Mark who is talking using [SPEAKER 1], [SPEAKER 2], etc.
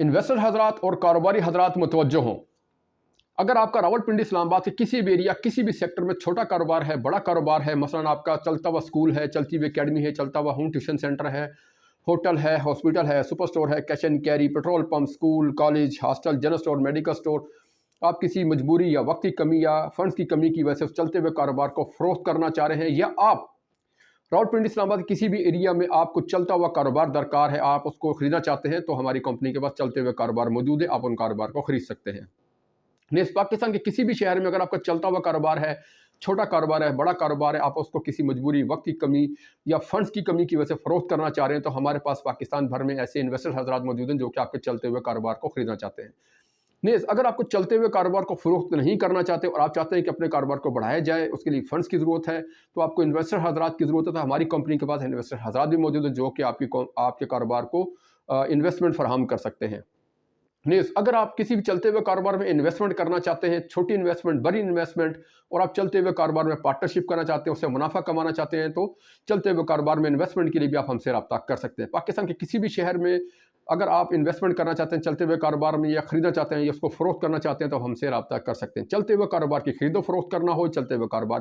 [SPEAKER 1] Investor हजरात और कारोबारी हजरात मुतवज्जो हों। अगर आपका रावलपिंडी इस्लामाबाद के किसी भी एरिया किसी भी सेक्टर में छोटा कारोबार है, बड़ा कारोबार है, मसलन आपका चलता हुआ स्कूल है, चलती हुई एकेडमी है, चलता हुआ होम ट्यूशन सेंटर है, होटल है, हॉस्पिटल है, सुपर स्टोर है, cash and carry, petrol pump, school, college, hostel, general store, medical store, आप किसी मजबूरी या वक्त की कमी या फंड्स की कमी की वजह से उस चलते हुए कारोबार को फरोख्त करना चाह रहे हैं, या आप रावलपिंडी इस्लामाबाद किसी भी एरिया में आपको चलता हुआ कारोबार दरकार है, आप उसको खरीदना चाहते हैं, तो हमारी कंपनी के पास चलते हुए कारोबार मौजूद है, आप उन कारोबार को खरीद सकते हैं। नेक्स्ट, पाकिस्तान के किसी भी शहर में अगर आपका चलता हुआ कारोबार है, छोटा कारोबार है, बड़ा कारोबार है, आप उसको किसी मजबूरी, वक्त की कमी या फंड्स की कमी की वजह से फरोख्त करना चाह रहे हैं, तो हमारे पास पाकिस्तान भर में ऐसे इन्वेस्टर हजरात मौजूद हैं जो कि आपके चलते हुए कारोबार को खरीदना चाहते हैं। नेक्स्ट, अगर आपको चलते हुए कारोबार को फरोख्त नहीं करना चाहते और आप चाहते हैं कि अपने कारोबार को बढ़ाया जाए, उसके लिए फंड्स की ज़रूरत है, तो आपको इन्वेस्टर हजरात की ज़रूरत है। तो हमारी कंपनी के पास इन्वेस्टर हजरात भी मौजूद हैं जो कि आपके कारोबार को इन्वेस्टमेंट फराहम कर सकते हैं। नेक्स्ट, अगर आप किसी भी चलते हुए कारोबार में इन्वेस्टमेंट करना चाहते हैं, छोटी इन्वेस्टमेंट, बड़ी इन्वेस्टमेंट, और आप चलते हुए कारोबार में पार्टनरशिप करना चाहते हैं, उससे मुनाफा कमाना चाहते हैं, तो चलते हुए कारोबार में इन्वेस्टमेंट के लिए भी आप हमसे रब्ता कर सकते हैं। पाकिस्तान के किसी भी शहर में अगर आप इन्वेस्टमेंट करना चाहते हैं चलते हुए कारोबार में, या खरीदना चाहते हैं या उसको फरोख्त करना चाहते हैं, तो हमसे रब्ता कर सकते हैं। चलते हुए कारोबार की खरीदो फरोख्त करना हो, चलते हुए कारोबार